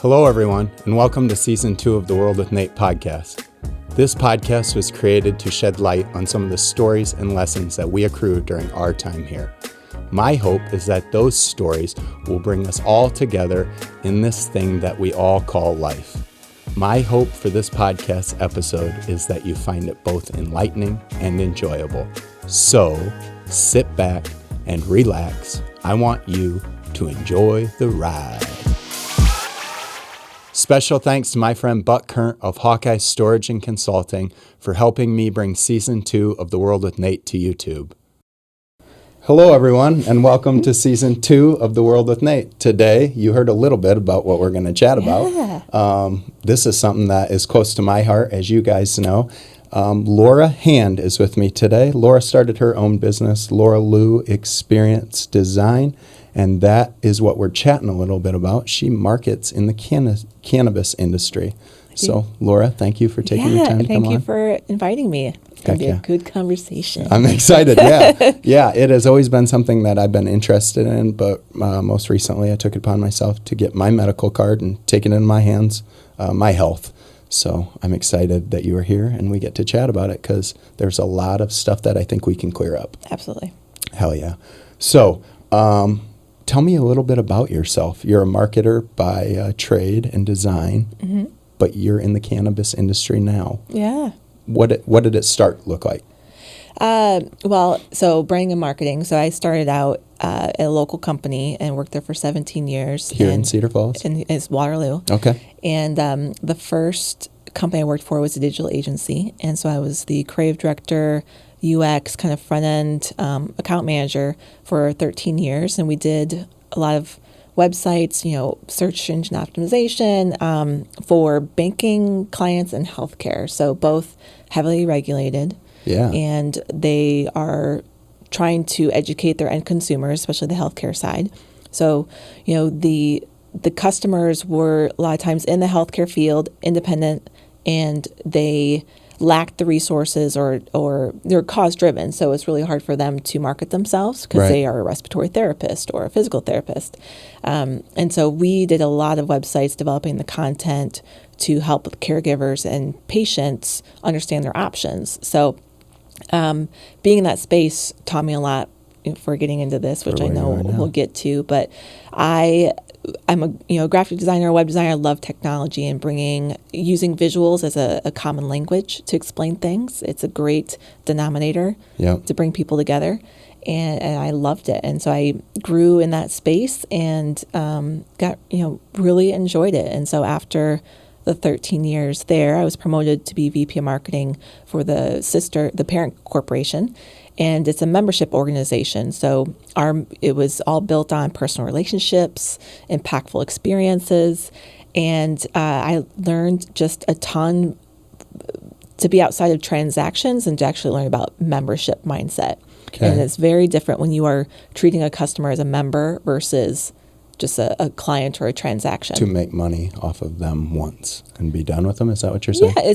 Hello, everyone, and welcome to Season 2 of the World with Nate podcast. This podcast was created to shed light on some of the stories and lessons that we accrued during our time here. My hope is that those stories will bring us all together in this thing that we all call life. My hope for this podcast episode is that you find it both enlightening and enjoyable. So, sit back and relax. I want you to enjoy the ride. Special thanks to my friend Buck Kern of Hawkeye Storage and Consulting for helping me bring Season 2 of The World with Nate to YouTube. Hello, everyone, and welcome to Season 2 of The World with Nate. Today, you heard a little bit about what we're going to chat about. This is something that is close to my heart, as you guys know. Laura Hand is with me today. Laura started her own business, Laura Lou Experience Design, and that is what we're chatting a little bit about. She markets in the cannabis industry. So, Laura, thank you for taking your time to come on. Thank you for inviting me. It's going to be a good conversation. I'm excited, yeah. Yeah, it has always been something that I've been interested in, but most recently I took it upon myself to get my medical card and take it in my hands, my health. So I'm excited that you are here and we get to chat about it because there's a lot of stuff that I think we can clear up. Absolutely. Hell yeah. So tell me a little bit about yourself. You're a marketer by trade and design, but you're in the cannabis industry now. Yeah. What did it look like? So branding and marketing. So I started out at a local company and worked there for 17 years. Here in Cedar Falls? It's Waterloo. Okay. And the first company I worked for was a digital agency. And so I was the creative director, UX, kind of front-end account manager for 13 years. And we did a lot of websites, search engine optimization for banking clients and healthcare. So both heavily regulated. Yeah. And they are trying to educate their end consumers, especially the healthcare side. So, the customers were a lot of times in the healthcare field, independent, and they lacked the resources or they're cause driven. So it's really hard for them to market themselves because they are a respiratory therapist or a physical therapist. And so we did a lot of websites developing the content to help with caregivers and patients understand their options. So being in that space taught me a lot for getting into this, which I know we'll get to. But I'm a graphic designer, a web designer. I love technology and using visuals as a common language to explain things. It's a great denominator to bring people together. And I loved it. And so I grew in that space and really enjoyed it. And so after the 13 years there, I was promoted to be VP of marketing for the parent corporation. And it's a membership organization. So it was all built on personal relationships, impactful experiences. And I learned just a ton to be outside of transactions and to actually learn about membership mindset. Okay. And it's very different when you are treating a customer as a member versus just a client or a transaction. To make money off of them once and be done with them? Is that what you're saying? Yeah,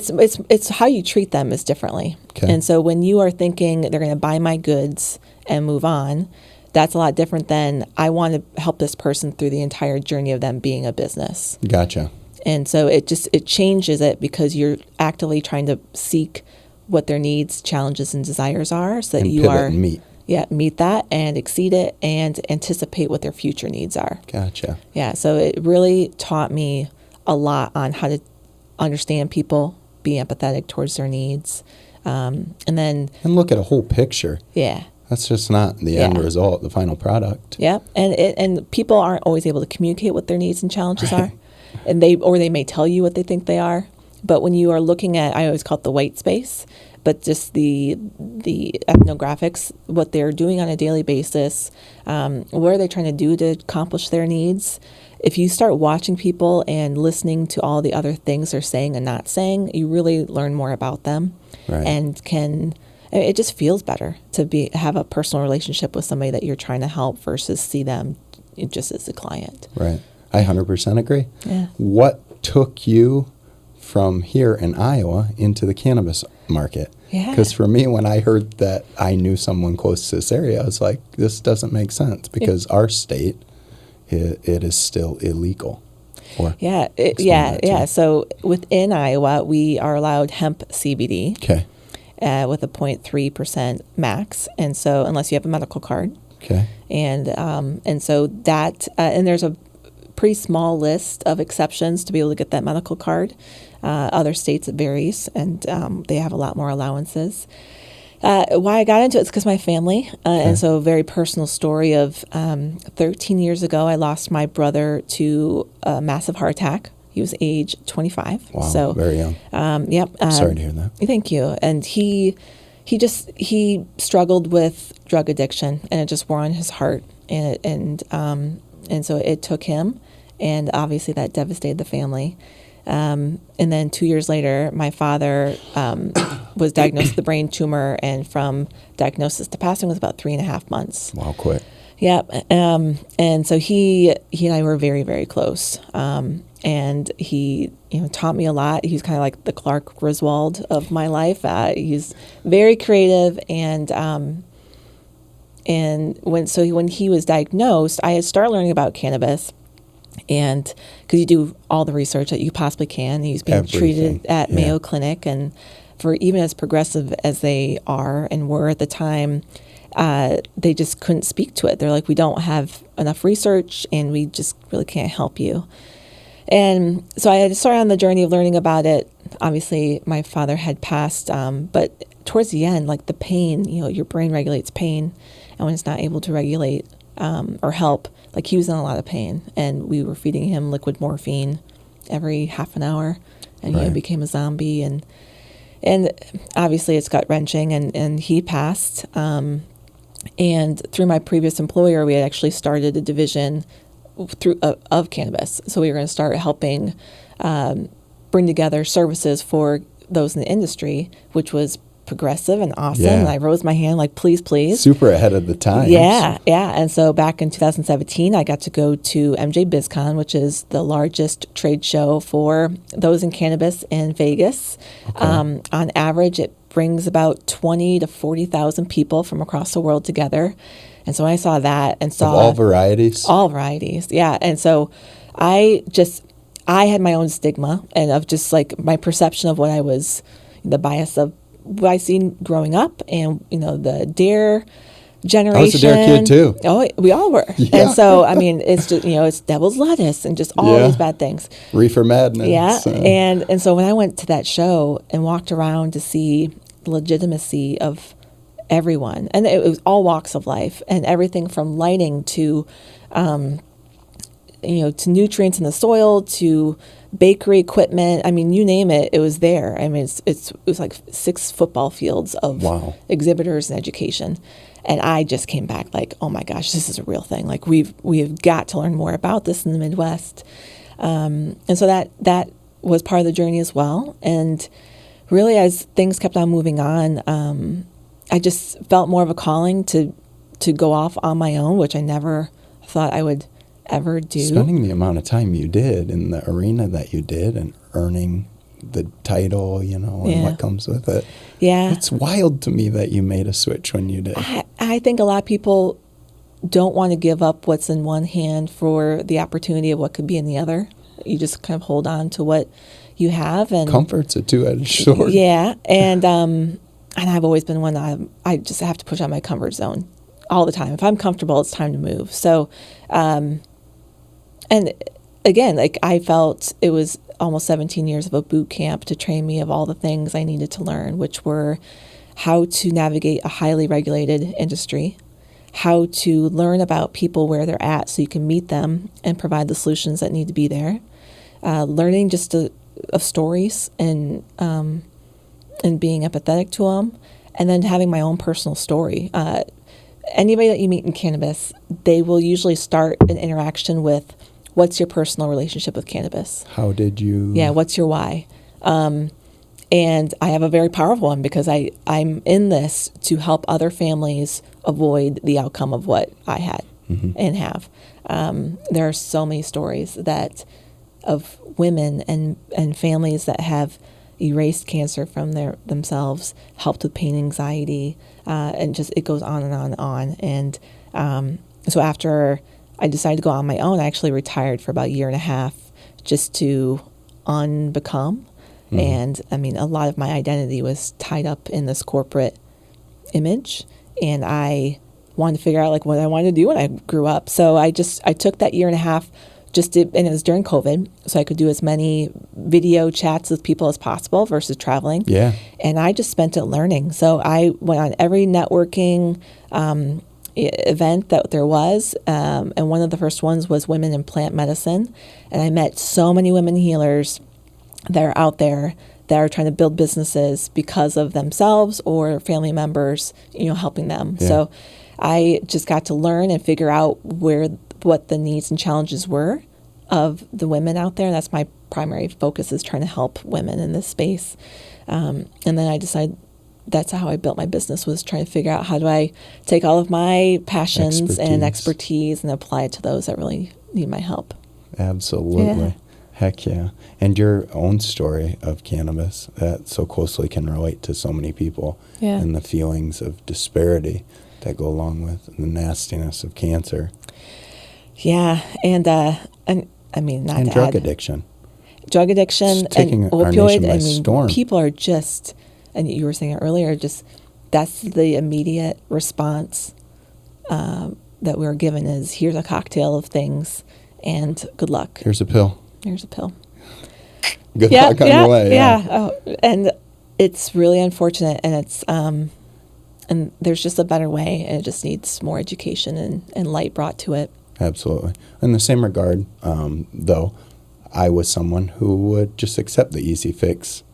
it's how you treat them is differently. Okay. And so when you are thinking they're going to buy my goods and move on, that's a lot different than I want to help this person through the entire journey of them being a business. Gotcha. And so it changes it because you're actively trying to seek what their needs, challenges, and desires are so that you are meet that and exceed it and anticipate what their future needs are. Gotcha. Yeah, so it really taught me a lot on how to understand people, be empathetic towards their needs, and look at a whole picture. Yeah. That's just not the end result, the final product. Yeah, and people aren't always able to communicate what their needs and challenges are, and they may tell you what they think they are. But when you are looking at, I always call it the white space, but just the ethnographics, what they're doing on a daily basis, what are they trying to do to accomplish their needs? If you start watching people and listening to all the other things they're saying and not saying, you really learn more about them, and it just feels better to have a personal relationship with somebody that you're trying to help versus see them just as a client. Right. I 100% agree. Yeah. What took you from here in Iowa into the cannabis market? Yeah. Because for me, when I heard that I knew someone close to this area, I was like, this doesn't make sense because our state, it is still illegal. Or Yeah, explain that to me. So within Iowa, we are allowed hemp CBD Okay. with a 0.3% max, and so unless you have a medical card, Okay. and so that and there's a pretty small list of exceptions to be able to get that medical card. Other states it varies, and they have a lot more allowances. Why I got into it is because my family, and so a very personal story of 13 years ago, I lost my brother to a massive heart attack. He was age 25. Wow. So, Very young. Yep. Sorry to hear that. Thank you. And he struggled with drug addiction, and it just wore on his heart, and so it took him, and obviously that devastated the family. And then 2 years later, my father was diagnosed with a brain tumor, and from diagnosis to passing was about 3.5 months. Wow, quick. Yep. And so he and I were very, very close. And he, taught me a lot. He was kind of like the Clark Griswold of my life. He's very creative, and when he was diagnosed, I had started learning about cannabis. And because you do all the research that you possibly can, he's being treated at Mayo Clinic, and for even as progressive as they are and were at the time, they just couldn't speak to it. They're like, we don't have enough research, and we just really can't help you. And so I had started on the journey of learning about it. Obviously, my father had passed, but towards the end, like the pain, your brain regulates pain, and when it's not able to regulate or help, like he was in a lot of pain, and we were feeding him liquid morphine every half an hour, and he became a zombie, and obviously it's gut wrenching, and he passed. And through my previous employer, we had actually started a division of cannabis, so we were going to start helping bring together services for those in the industry, which was progressive and awesome. Yeah. And I rose my hand like, please. Super ahead of the times. Yeah. And so back in 2017, I got to go to MJ BizCon, which is the largest trade show for those in cannabis in Vegas. Okay. On average, it brings about 20 to 40,000 people from across the world together. And so I saw that and saw... Of all varieties? All varieties, yeah. And so I had my own stigma, and of just like my perception of what I was, the bias of what I seen growing up, and the dare generation. I was a dare kid too. Oh, we all were. Yeah. And so I mean, it's just it's devil's lettuce and just all these bad things. Reefer madness. Yeah, and so when I went to that show and walked around to see the legitimacy of everyone, and it was all walks of life, and everything from lighting to to nutrients in the soil, to bakery equipment. I mean, you name it, it was there. I mean, it was like 6 football fields of exhibitors and education. And I just came back like, oh my gosh, this is a real thing. Like we've got to learn more about this in the Midwest. And so that was part of the journey as well. And really, as things kept on moving on, I just felt more of a calling to go off on my own, which I never thought I would ever do. Spending the amount of time you did in the arena that you did, and earning the title, and what comes with it. Yeah. It's wild to me that you made a switch when you did. I think a lot of people don't want to give up what's in one hand for the opportunity of what could be in the other. You just kind of hold on to what you have, and comfort's a two-edged sword. Yeah. And I've always been one that I just have to push out my comfort zone all the time. If I'm comfortable, it's time to move. So, and again, like I felt it was almost 17 years of a boot camp to train me of all the things I needed to learn, which were how to navigate a highly regulated industry, how to learn about people where they're at so you can meet them and provide the solutions that need to be there, learning just of stories and being empathetic to them, and then having my own personal story. Anybody that you meet in cannabis, they will usually start an interaction with, what's your personal relationship with cannabis? How did you... Yeah, what's your why? And I have a very powerful one, because I'm in this to help other families avoid the outcome of what I had and have. There are so many stories of women and families that have erased cancer from themselves, helped with pain, anxiety, and just it goes on and on and on. And so after I decided to go on my own, I actually retired for about a year and a half just to unbecome. Mm-hmm. And I mean, a lot of my identity was tied up in this corporate image, and I wanted to figure out like what I wanted to do when I grew up. So I took that year and a half, and it was during COVID, so I could do as many video chats with people as possible versus traveling. Yeah. And I just spent it learning. So I went on every networking event that there was, and one of the first ones was Women in Plant Medicine, and I met so many women healers that are out there that are trying to build businesses because of themselves or family members, helping them. Yeah. So I just got to learn and figure out what the needs and challenges were of the women out there. That's my primary focus, is trying to help women in this space. And then I decided that's how I built my business, was trying to figure out how do I take all of my passions and expertise and apply it to those that really need my help. Absolutely. Yeah. Heck yeah. And your own story of cannabis that so closely can relate to so many people, Yeah. and the feelings of disparity that go along with the nastiness of cancer. Yeah. And I mean, not and to drug add, addiction. drug addiction It's taking and our opioid. nation by I mean, storm. people are just, and you were saying it earlier, just that's the immediate response that we were given is, here's a cocktail of things and good luck. Here's a pill. Here's a pill. Good luck on your way. Yeah. Oh, and it's really unfortunate, and it's and there's just a better way, and it just needs more education and light brought to it. Absolutely. In the same regard, though, I was someone who would just accept the easy fix.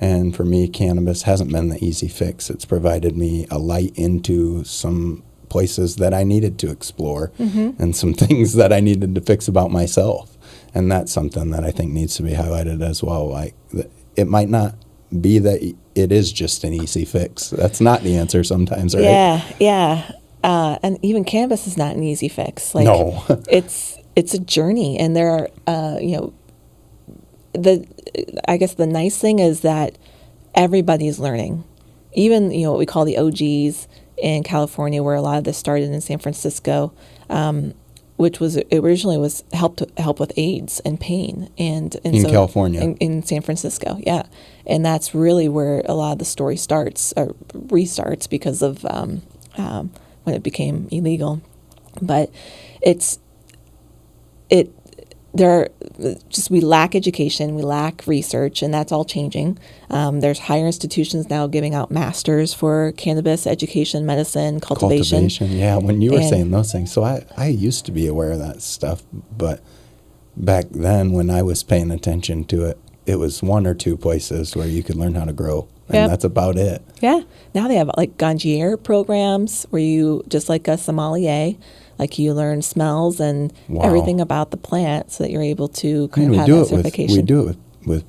And for me, cannabis hasn't been the easy fix. It's provided me a light into some places that I needed to explore, and some things that I needed to fix about myself. And that's something that I think needs to be highlighted as well. Like, it might not be that it is just an easy fix. That's not the answer sometimes, right? Yeah. And even cannabis is not an easy fix. Like, no. it's a journey, and there are, I guess the nice thing is that everybody's learning. Even, what we call the OGs in California, where a lot of this started in San Francisco, which was originally was help with AIDS and pain, and in so California, in San Francisco, yeah, and that's really where a lot of the story starts or restarts because of when it became illegal. But we lack education, we lack research, and that's all changing. There's higher institutions now giving out masters for cannabis education, medicine, cultivation. Yeah, when you were saying those things, so I used to be aware of that stuff, but back then when I was paying attention to it, it was one or two places where you could learn how to grow, and that's about it. Yeah. Now they have like ganjier programs where you, just like a sommelier, like you learn smells and everything about the plant, so that you're able to kind of have that certification. We do it with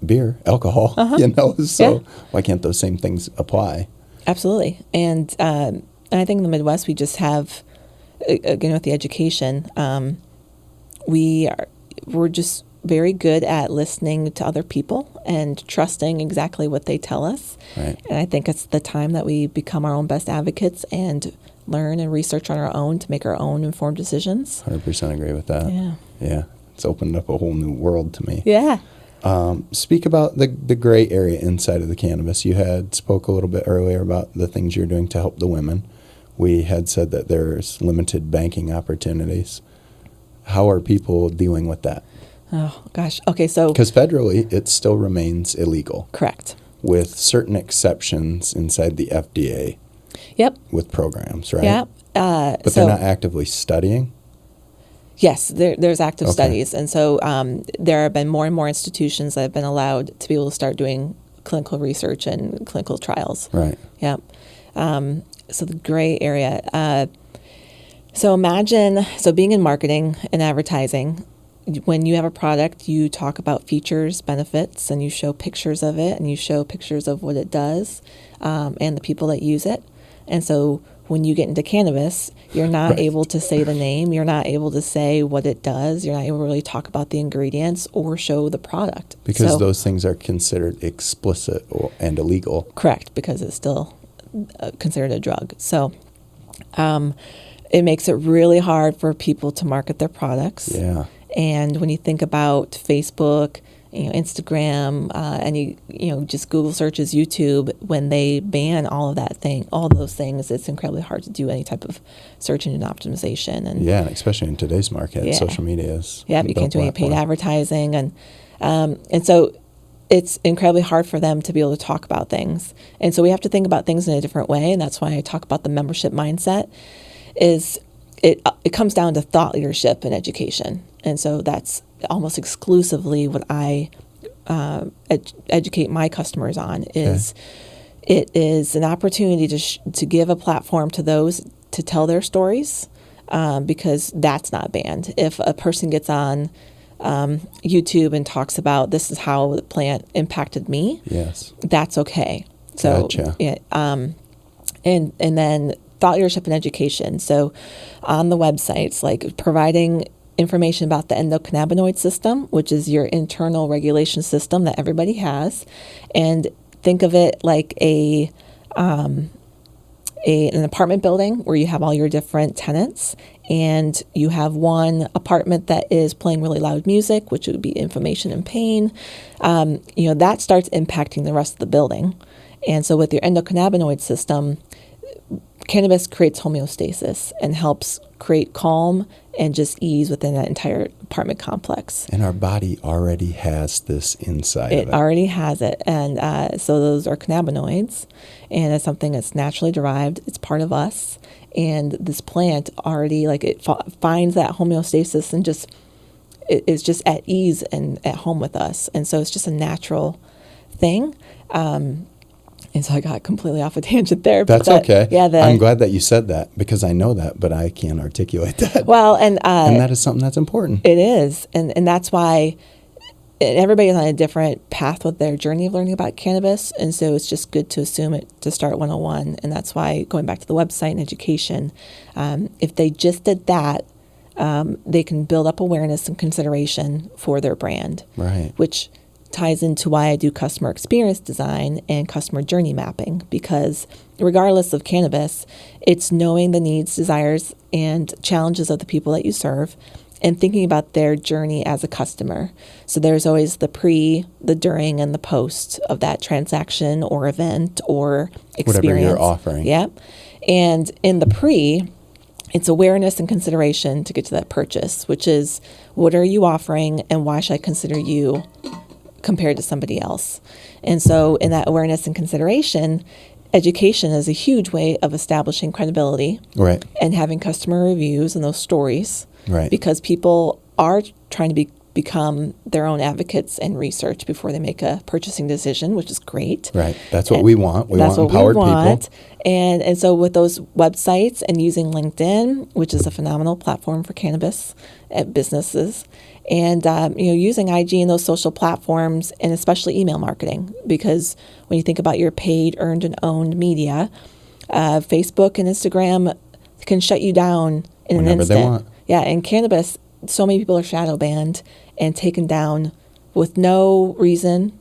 beer, alcohol, so why can't those same things apply? Absolutely. And I think in the Midwest we just have, again with the education, we're just very good at listening to other people and trusting exactly what they tell us. Right. And I think it's the time that we become our own best advocates and learn and research on our own to make our own informed decisions. 100% agree with that. Yeah. It's opened up a whole new world to me. Yeah. Speak about the gray area inside of the cannabis. You had spoke a little bit earlier about the things you're doing to help the women. We had said that there's limited banking opportunities. How are people dealing with that? Oh, gosh. Okay, so... Because federally, it still remains illegal. Correct. With certain exceptions inside the FDA. Yep. With programs, right? Yeah. But they're not actively studying? Yes, there's active studies. And so there have been more and more institutions that have been allowed to be able to start doing clinical research and clinical trials. Right. Yeah. So the gray area. So imagine, being in marketing and advertising, when you have a product, you talk about features, benefits, and you show pictures of it, and you show pictures of what it does, and the people that use it. And so when you get into cannabis, you're not able to say the name, you're not able to say what it does, you're not able to really talk about the ingredients or show the product. Because those things are considered explicit and illegal. Correct, because it's still considered a drug. So it makes it really hard for people to market their products. Yeah. And when you think about Facebook, Instagram, just Google searches, YouTube, when they ban all those things, it's incredibly hard to do any type of search engine optimization. And yeah, especially in today's market, social media is you can't do any paid advertising, and so it's incredibly hard for them to be able to talk about things. And so we have to think about things in a different way, and that's why I talk about the membership mindset. It comes down to thought leadership and education, and so that's almost exclusively what I educate my customers on. It is an opportunity to give a platform to those to tell their stories, because that's not banned. If a person gets on YouTube and talks about this is how the plant impacted me, yes, that's okay. So gotcha. and then thought leadership and education. So on the websites, like providing information about the endocannabinoid system, which is your internal regulation system that everybody has, and think of it like an apartment building where you have all your different tenants, and you have one apartment that is playing really loud music, which would be inflammation and pain. That starts impacting the rest of the building. And so with your endocannabinoid system, cannabis creates homeostasis and helps create calm and just ease within that entire apartment complex. And our body already has this inside of it. It already has it. And so those are cannabinoids, and it's something that's naturally derived. It's part of us. And this plant already, finds that homeostasis and is just at ease and at home with us. And so it's just a natural thing. And so I got completely off a tangent there. That's okay. Yeah, I'm glad that you said that, because I know that, but I can't articulate that. Well, and that is something that's important. It is, and that's why everybody is on a different path with their journey of learning about cannabis, and so it's just good to assume it to start 101, and that's why going back to the website and education, if they just did that, they can build up awareness and consideration for their brand, right? Which ties into why I do customer experience design and customer journey mapping, because regardless of cannabis, it's knowing the needs, desires, and challenges of the people that you serve and thinking about their journey as a customer. So there's always the pre, the during, and the post of that transaction or event or experience. Whatever you're offering. Yeah. And in the pre, it's awareness and consideration to get to that purchase, which is what are you offering and why should I consider you compared to somebody else? And so in that awareness and consideration, education is a huge way of establishing credibility, right, and having customer reviews and those stories, right, because people are trying to become their own advocates and research before they make a purchasing decision, which is great. Right. That's what we want. We want empowered people. And so with those websites and using LinkedIn, which is a phenomenal platform for cannabis businesses, and using IG and those social platforms, and especially email marketing, because when you think about your paid, earned, and owned media, Facebook and Instagram can shut you down in whenever an instant. They want. Yeah, and cannabis, so many people are shadow banned and taken down with no reason,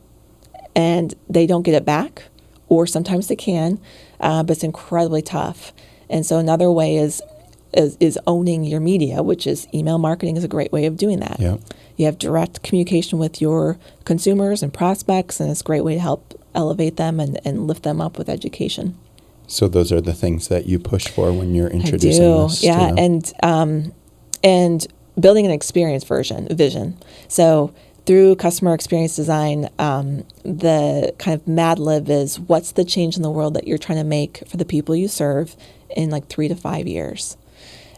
and they don't get it back, or sometimes they can, but it's incredibly tough. And so another way is owning your media, which is email marketing is a great way of doing that. Yep. You have direct communication with your consumers and prospects, and it's a great way to help elevate them and lift them up with education. So those are the things that you push for when you're introducing this. Yeah, and building an experience vision. So through customer experience design, the kind of mad lib is what's the change in the world that you're trying to make for the people you serve in 3 to 5 years.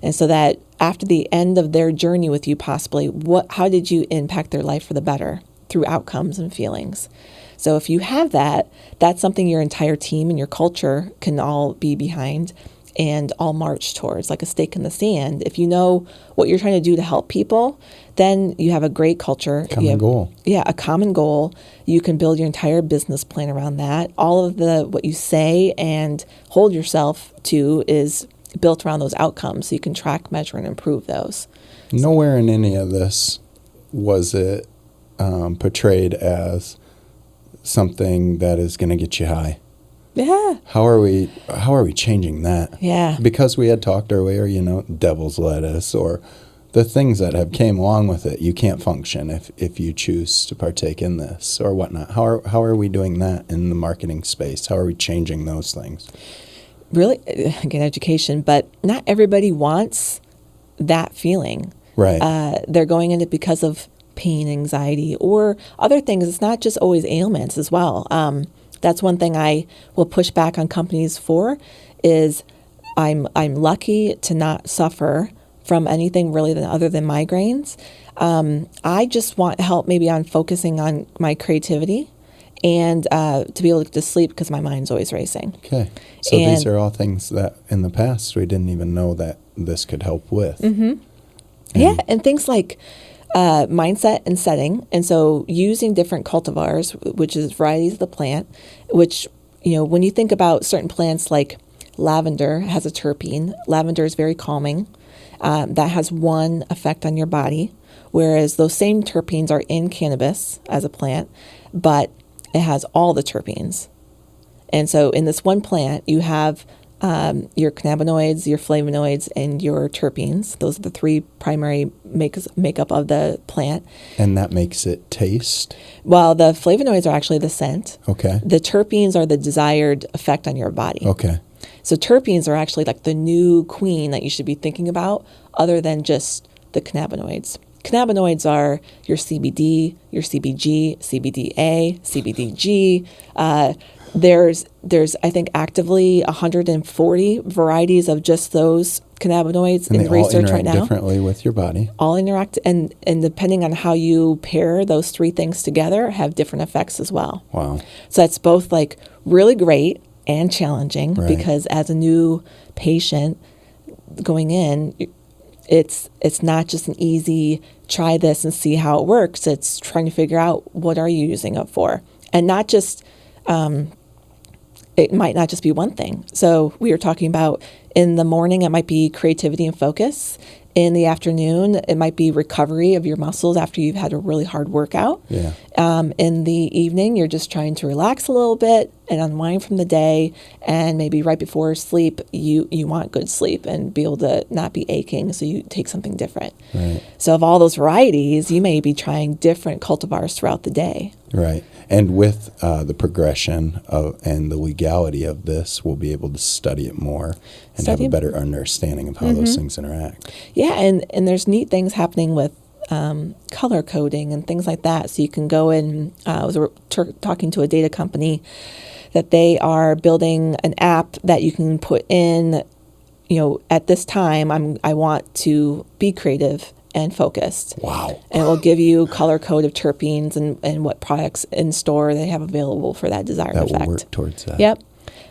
And so that after the end of their journey with you, possibly, how did you impact their life for the better through outcomes and feelings? So if you have that, that's something your entire team and your culture can all be behind and all march towards, like a stake in the sand. If you know what you're trying to do to help people, then you have a great culture. Common goal. Yeah, a common goal. You can build your entire business plan around that. All of what you say and hold yourself to is built around those outcomes, so you can track, measure, and improve those. Nowhere in any of this was it portrayed as something that is going to get you high. Yeah. How are we changing that? Yeah. Because we had talked earlier, devil's lettuce or the things that have came along with it, you can't function if you choose to partake in this or whatnot. How are we doing that in the marketing space? How are we changing those things? Really, again, education, but not everybody wants that feeling. Right. They're going in it because of pain, anxiety, or other things. It's not just always ailments as well. That's one thing I will push back on companies for is I'm lucky to not suffer from anything really other than migraines. I just want help maybe on focusing on my creativity and to be able to sleep because my mind's always racing. Okay. So these are all things that in the past we didn't even know that this could help with. Mm-hmm. Yeah, and things like mindset and setting. And so using different cultivars, which is varieties of the plant, which, when you think about certain plants like lavender has a terpene. Lavender is very calming. That has one effect on your body, whereas those same terpenes are in cannabis as a plant, but it has all the terpenes. And so in this one plant, you have your cannabinoids, your flavonoids, and your terpenes. Those are the three primary makeup of the plant. And that makes it taste? Well, the flavonoids are actually the scent. Okay. The terpenes are the desired effect on your body. Okay. So terpenes are actually like the new queen that you should be thinking about other than just the cannabinoids. Cannabinoids are your CBD, your CBG, CBDA, CBDG. There's I think actively 140 varieties of just those cannabinoids in research right now. And they all interact differently with your body. All interact, and depending on how you pair those three things together, have different effects as well. Wow. So that's both like really great and challenging because as a new patient going in, it's not just an easy try this and see how it works. It's trying to figure out what are you using it for, and not just it might not just be one thing. So we were talking about in the morning, it might be creativity and focus. In the afternoon, it might be recovery of your muscles after you've had a really hard workout. Yeah. In the evening, you're just trying to relax a little bit and unwind from the day. And maybe right before sleep, you want good sleep and be able to not be aching. So you take something different. Right. So of all those varieties, you may be trying different cultivars throughout the day. Right. And with the progression and the legality of this, we'll be able to study it more and have a better understanding of how those things interact. Yeah, and there's neat things happening with color coding and things like that. So you can go in, I was talking to a data company that they are building an app that you can put in, at this time, I want to be creative and focused. Wow. And it will give you color code of terpenes and what products in store they have available for that desired effect. That will work towards that. Yep.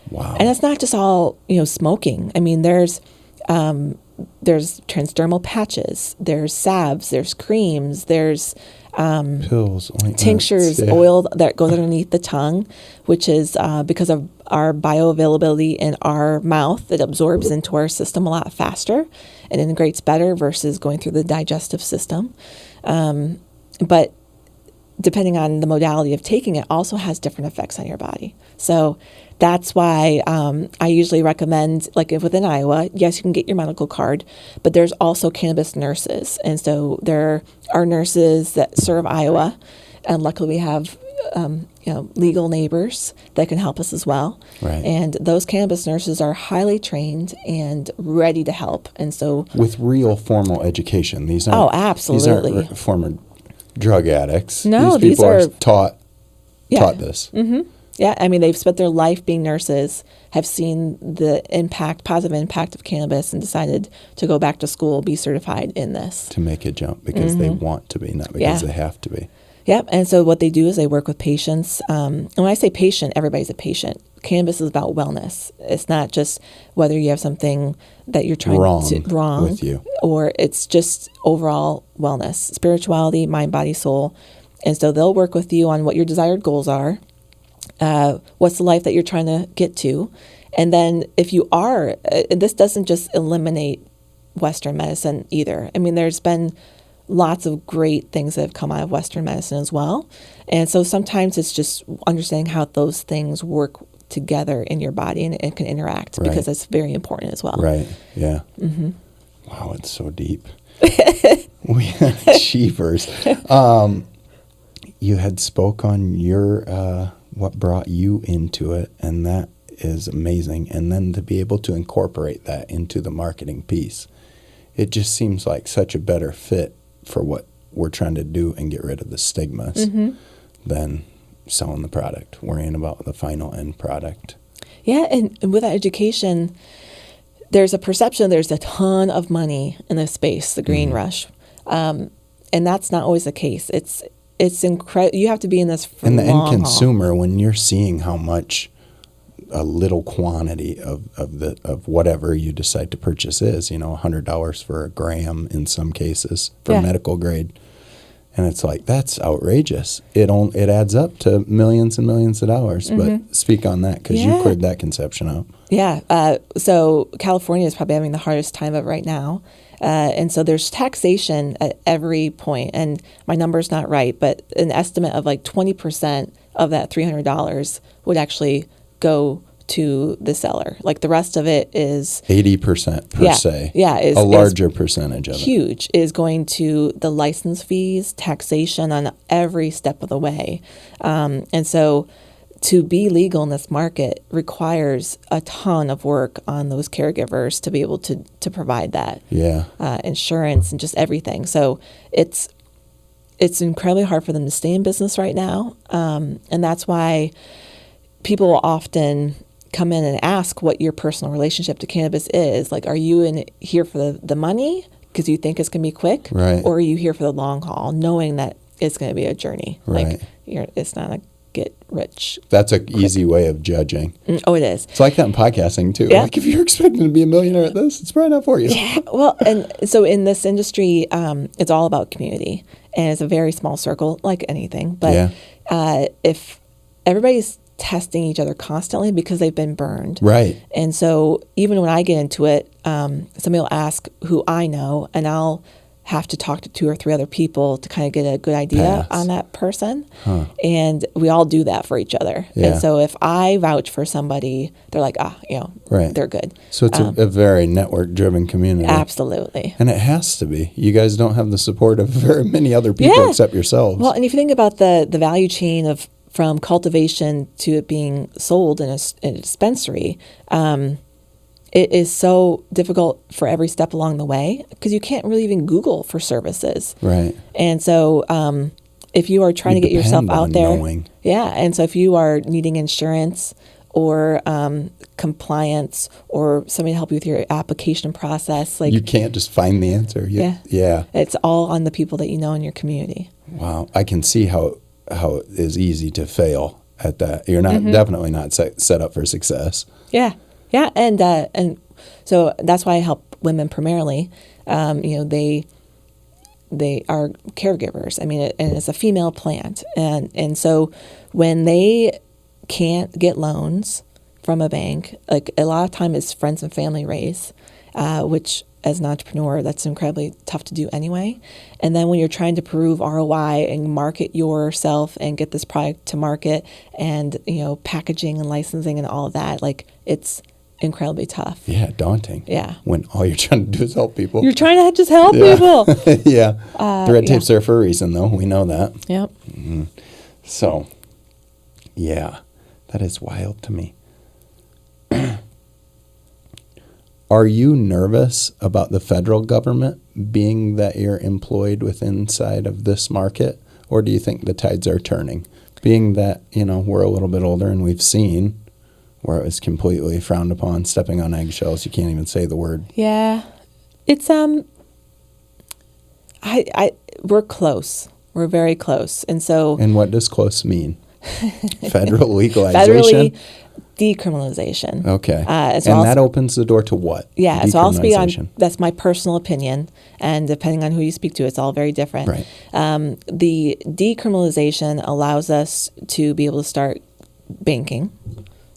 Wow. And it's not just all, smoking. I mean, there's transdermal patches, there's salves, there's creams, there's pills, ointments, tinctures, oil that goes underneath the tongue, which is because of our bioavailability in our mouth, it absorbs into our system a lot faster and integrates better versus going through the digestive system. But depending on the modality of taking it, also has different effects on your body. So that's why I usually recommend, like if within Iowa, yes, you can get your medical card, but there's also cannabis nurses. And so there are nurses that serve Iowa, and luckily we have legal neighbors that can help us as well. Right. And those cannabis nurses are highly trained and ready to help. And so with real formal education, these aren't absolutely. These aren't former drug addicts. No, these people are taught this. Mm-hmm. Yeah, I mean, they've spent their life being nurses, have seen the positive impact of cannabis, and decided to go back to school, be certified in this. To make a jump because they want to be, not because they have to be. Yep, and so what they do is they work with patients. And when I say patient, everybody's a patient. Cannabis is about wellness. It's not just whether you have something that you're trying wrong with you, or it's just overall wellness, spirituality, mind, body, soul. And so they'll work with you on what your desired goals are. What's the life that you're trying to get to? And then if you are, this doesn't just eliminate Western medicine either. I mean, there's been lots of great things that have come out of Western medicine as well. And so sometimes it's just understanding how those things work together in your body and can interact because that's very important as well. Right, yeah. Mm-hmm. Wow, it's so deep. Cheapers. You had spoke on your what brought you into it, and that is amazing. And then to be able to incorporate that into the marketing piece, it just seems like such a better fit for what we're trying to do and get rid of the stigmas than selling the product, worrying about the final end product. Yeah, and with that education, there's a perception there's a ton of money in this space, the green rush, and that's not always the case. It's incredible. You have to be in this for and the long end consumer, when you're seeing how much a little quantity of whatever you decide to purchase is, $100 for a gram in some cases for medical grade. And it's like, that's outrageous. It adds up to millions and millions of dollars. But speak on that, because you cleared that conception out. Yeah. So California is probably having the hardest time of it right now. And so there's taxation at every point. And my number's not right, but an estimate of like 20% of that $300 would actually go to the seller. Like the rest of it is 80% per se. Yeah, is a larger percentage of huge, is going to the license fees, taxation on every step of the way. And so to be legal in this market requires a ton of work on those caregivers to be able to provide that. Yeah. Insurance and just everything. So it's incredibly hard for them to stay in business right now. And that's why people will often come in and ask what your personal relationship to cannabis is. Like, are you here for the money because you think it's going to be quick? Right. Or are you here for the long haul, knowing that it's going to be a journey? Right. Like, it's not a get rich. That's an easy way of judging. Oh, it is. It's like that in podcasting, too. Yeah. Like, if you're expecting to be a millionaire at this, it's probably not for you. Yeah. Well, and so in this industry, it's all about community. And it's a very small circle, like anything. But if everybody's testing each other constantly because they've been burned. Right. And so even when I get into it, somebody will ask who I know, and I'll have to talk to 2 or 3 other people to kind of get a good idea on that person. And we all do that for each other. Yeah. And so if I vouch for somebody, they're like, right. they're good. So it's a very network-driven community. Absolutely. And it has to be. You guys don't have the support of very many other people except yourselves. Well, and if you think about the value chain from cultivation to it being sold in a dispensary, it is so difficult for every step along the way because you can't really even Google for services. Right. And so if you are trying to get yourself out there, and so if you are needing insurance or compliance or somebody to help you with your application process, like, you can't just find the answer. Yeah. It's all on the people that you know in your community. Wow. I can see how it is easy to fail at that. You're not definitely not set up for success. Yeah. Yeah. And so that's why I help women primarily. They are caregivers. I mean, and it's a female plant. And so when they can't get loans from a bank, like a lot of time it's friends and family raise, which as an entrepreneur, that's incredibly tough to do anyway. And then when you're trying to prove ROI and market yourself and get this product to market and, packaging and licensing and all of that, like, it's incredibly tough. Yeah, daunting. Yeah. When all you're trying to do is help people. You're trying to just help people. Yeah. The red tape's there for a reason, though. We know that. Yep. Mm-hmm. So, yeah, that is wild to me. Are you nervous about the federal government being that you're employed inside of this market? Or do you think the tides are turning? Being that, we're a little bit older and we've seen where it was completely frowned upon, stepping on eggshells. You can't even say the word. Yeah. It's, we're close. We're very close. And so. And what does close mean? Federal legalization? Federally decriminalization. Okay. So that opens the door to what? Yeah. So I'll speak on, that's my personal opinion. And depending on who you speak to, it's all very different. Right. The decriminalization allows us to be able to start banking.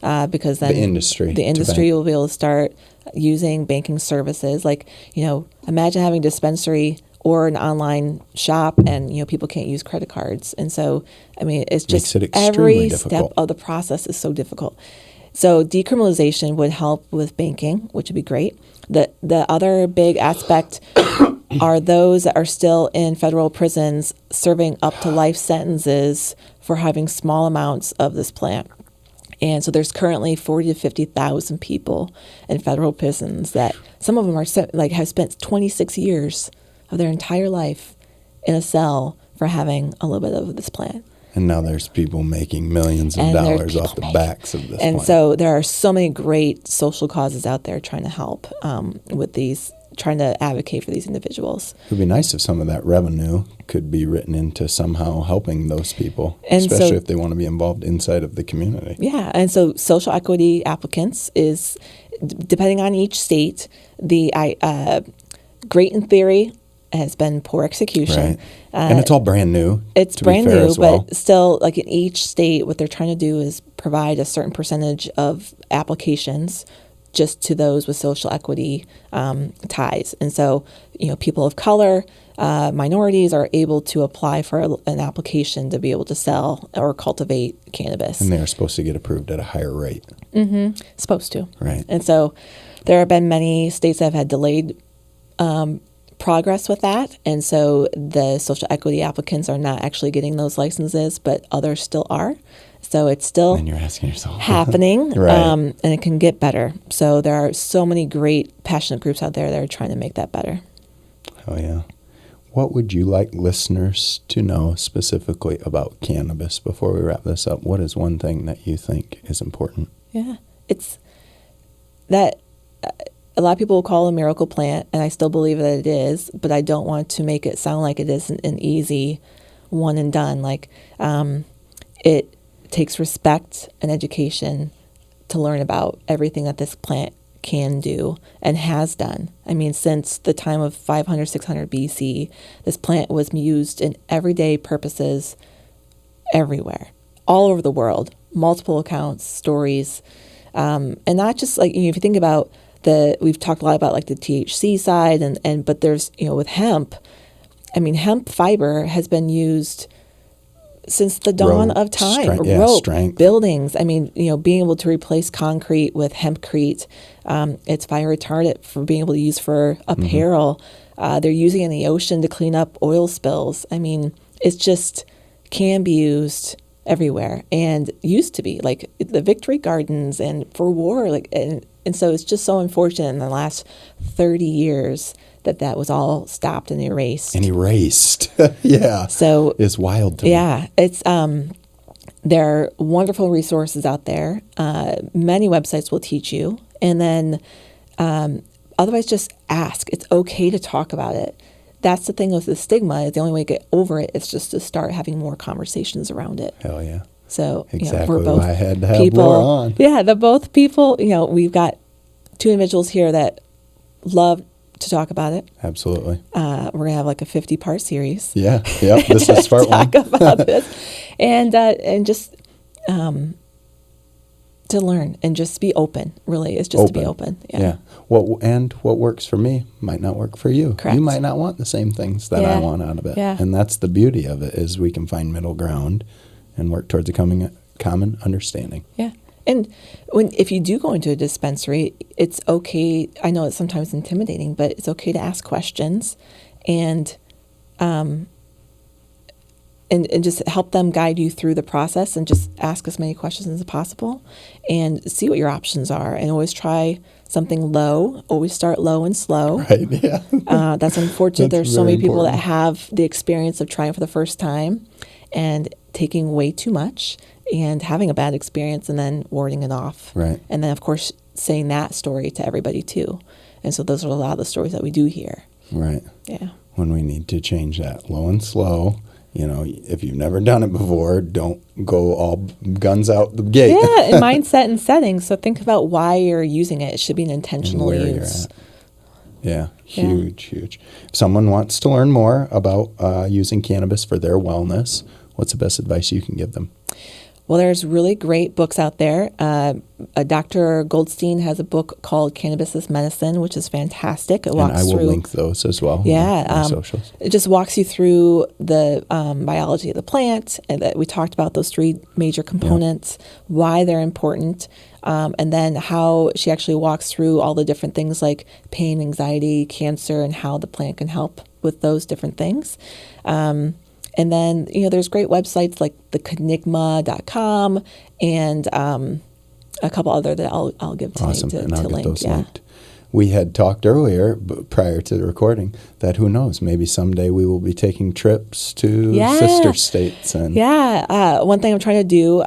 Because then the industry will be able to start using banking services. Like, imagine having a dispensary or an online shop and, people can't use credit cards. And so, I mean, it's just every step of the process is so difficult. So decriminalization would help with banking, which would be great. The other big aspect are those that are still in federal prisons serving up to life sentences for having small amounts of this plant. And so there's currently 40 to 50,000 people in federal prisons that some of them are have spent 26 years of their entire life in a cell for having a little bit of this plant. And now there's people making millions of dollars off the backs of this And plant. so there are so many great social causes out there trying to help with these, trying to advocate for these individuals. It would be nice if some of that revenue could be written into somehow helping those people, And especially so, if they want to be involved inside of the community. Yeah, and so social equity applicants is, depending on each state, the great in theory has been poor execution. Right. And it's all brand new. It's to brand be fair new, as well. but still, like in each state, what they're trying to do is provide a certain percentage of applications just to those with social equity ties. And so, people of color, minorities are able to apply for an application to be able to sell or cultivate cannabis. And they're supposed to get approved at a higher rate. Supposed to. Right. And so there have been many states that have had delayed progress with that. And so the social equity applicants are not actually getting those licenses, but others still are. So it's still And you're asking yourself. happening, Right. And it can get better. So there are so many great passionate groups out there that are trying to make that better. Oh, yeah. What would you like listeners to know specifically about cannabis before we wrap this up? What is one thing that you think is important? Yeah, it's that a lot of people will call it a miracle plant, and I still believe that it is, but I don't want to make it sound like it isn't an easy one and done. Like, it takes respect and education to learn about everything that this plant can do and has done. I mean, since the time of 500, 600 BC, this plant was used in everyday purposes everywhere, all over the world, multiple accounts, stories, and not just like, if you think about we've talked a lot about like the THC side but there's, with hemp, I mean, hemp fiber has been used since the dawn of time. Strength. Buildings. I mean, being able to replace concrete with hempcrete. It's fire retardant for being able to use for apparel. They're using it in the ocean to clean up oil spills. I mean, it's just can be used everywhere and used to be like the victory gardens and for war. And so it's just so unfortunate in the last 30 years that was all stopped and erased. Yeah. So it's wild to me. Yeah, it's there are wonderful resources out there. Many websites will teach you, and then otherwise just ask. It's okay to talk about it. That's the thing with the stigma. The only way to get over it is just to start having more conversations around it. Hell yeah. So exactly we're both why I had to have people. Laura on. Yeah, the both people. We've got two individuals here that love to talk about it. Absolutely. We're gonna have like a 50-part series. Yeah. This is part one. Talk about this, and just to learn and just be open. Really, it's just to be open. Yeah. What works for me might not work for you. Correct. You might not want the same things that I want out of it. Yeah. And that's the beauty of it is we can find middle ground and work towards a common understanding. Yeah. And if you do go into a dispensary, it's okay. I know it's sometimes intimidating, but it's okay to ask questions and just help them guide you through the process and just ask as many questions as possible and see what your options are and always try something low. Always start low and slow. Right, yeah. That's unfortunate. That's There's so many people that important. have the experience of trying for the first time and taking way too much and having a bad experience and then warding it off. Right. And then, of course, saying that story to everybody, too. And so those are a lot of the stories that we do hear. Right. Yeah. When we need to change that low and slow, if you've never done it before, don't go all guns out the gate. Yeah, and mindset and settings. So think about why you're using it. It should be an intentional where use. you're at. Yeah, huge. If someone wants to learn more about using cannabis for their wellness, what's the best advice you can give them? Well, there's really great books out there. Dr. Goldstein has a book called Cannabis is Medicine, which is fantastic. It walks and I will through, link those as well. yeah, on my socials. it just walks you through the biology of the plant, and that we talked about those three major components, why they're important, and then how she actually walks through all the different things like pain, anxiety, cancer, and how the plant can help with those different things. And then, there's great websites like theconigma.com and a couple other that I'll give to Awesome. to, And I'll to get link. those linked. We had talked earlier, prior to the recording, that who knows, maybe someday we will be taking trips to sister states. And One thing I'm trying to do,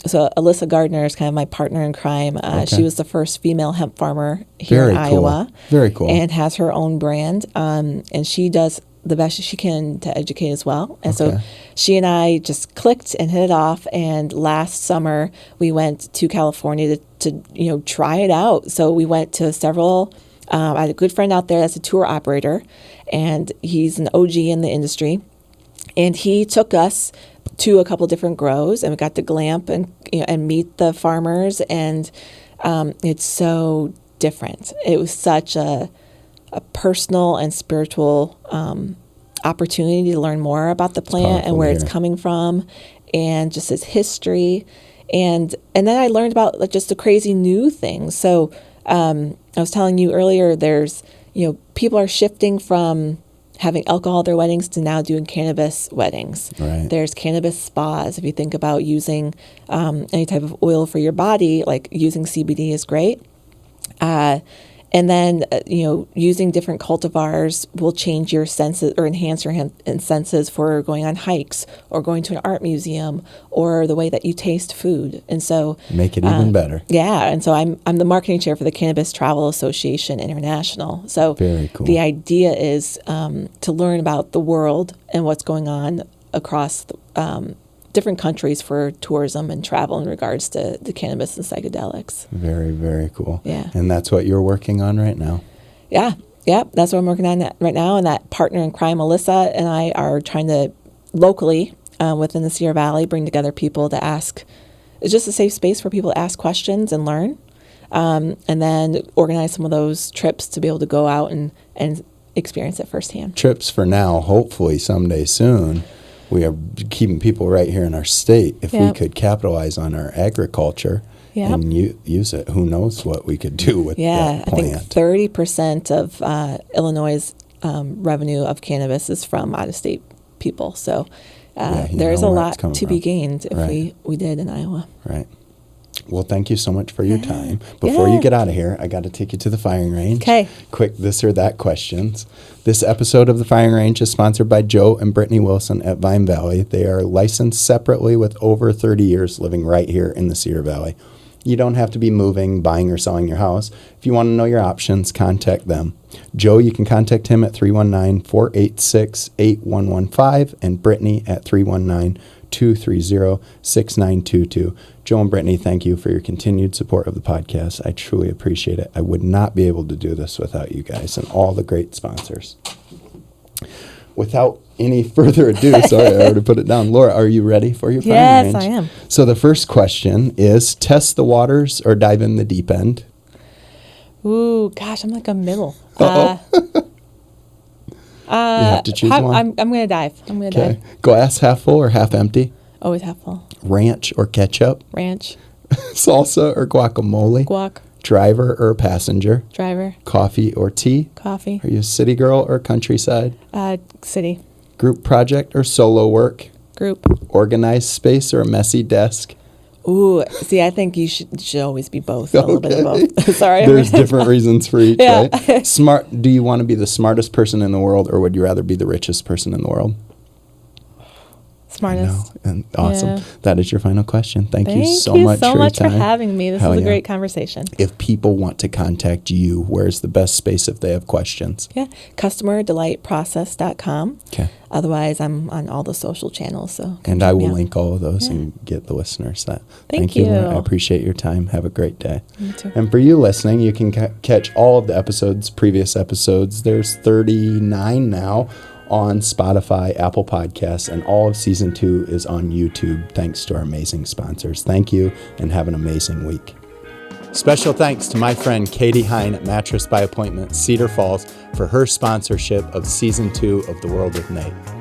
so Alyssa Gardner is kind of my partner in crime. She was the first female hemp farmer here in Iowa. Very cool. And has her own brand. And she does the best she can to educate as well. And so she and I just clicked and hit it off. And last summer we went to California to try it out. So we went to several. I had a good friend out there that's a tour operator, and he's an OG in the industry. And he took us to a couple different grows, and we got to glamp and meet the farmers. And it's so different. It was such a personal and spiritual opportunity to learn more about the plant and where it's coming from, and just its history. And then I learned about just the crazy new things. So I was telling you earlier, there's people are shifting from having alcohol at their weddings to now doing cannabis weddings. Right. There's cannabis spas. If you think about using any type of oil for your body, like using CBD is great. And then, using different cultivars will change your senses or enhance your senses for going on hikes or going to an art museum or the way that you taste food. And so make it even better. Yeah. And so I'm the marketing chair for the Cannabis Travel Association International. So very cool. The idea is to learn about the world and what's going on across different countries for tourism and travel in regards to the cannabis and psychedelics. Very, very cool. Yeah. And that's what you're working on right now? Yeah. That's what I'm working on right now. And that partner in crime, Alyssa, and I are trying to locally within the Sierra Valley bring together people to ask. It's just a safe space for people to ask questions and learn. And then organize some of those trips to be able to go out and experience it firsthand. Trips for now, hopefully someday soon. We are keeping people right here in our state. If we could capitalize on our agriculture and use it, who knows what we could do with that plant. I think 30% of Illinois' revenue of cannabis is from out-of-state people. So there's a lot to be gained if we did in Iowa. Right. Well, thank you so much for your time. Before you get out of here, I got to take you to the firing range. Okay. Quick this or that questions. This episode of the firing range is sponsored by Joe and Brittany Wilson at Vine Valley. They are licensed separately with over 30 years living right here in the Sierra Valley. You don't have to be moving, buying, or selling your house. If you want to know your options, contact them. Joe, you can contact him at 319-486-8115 and Brittany at 319-230-6922. Joe and Brittany, thank you for your continued support of the podcast. I truly appreciate it. I would not be able to do this without you guys and all the great sponsors. Without any further ado, sorry, I already put it down. Laura, are you ready for your firing range? Yes, I am. So the first question is, test the waters or dive in the deep end? Ooh, gosh, I'm like a middle. You have to choose one. I'm going to dive. Dive. Glass half full or half empty? Always half full. Ranch or ketchup? Ranch. Salsa or guacamole? Guac. Driver or passenger? Driver. Coffee or tea? Coffee. Are you a city girl or countryside? City. Group project or solo work? Group. Organized space or a messy desk? Ooh, see, I think you should always be both. A little bit of both. Sorry. There's different reasons for each, right? Smart. Do you want to be the smartest person in the world, or would you rather be the richest person in the world? Smartest. And awesome. Yeah. That is your final question. Thank you so much for having me. This was a great conversation. If people want to contact you, where's the best space if they have questions? Yeah. CustomerDelightProcess.com. Okay. Otherwise, I'm on all the social channels. And I will link all of those and get the listeners that. Thank you. I appreciate your time. Have a great day. You too. And for you listening, you can catch all of the previous episodes. There's 39 now, on Spotify, Apple Podcasts, and all of season 2 is on YouTube, thanks to our amazing sponsors. Thank you, and have an amazing week. Special thanks to my friend Katie Hine at Mattress by Appointment, Cedar Falls, for her sponsorship of season 2 of The World with Nate.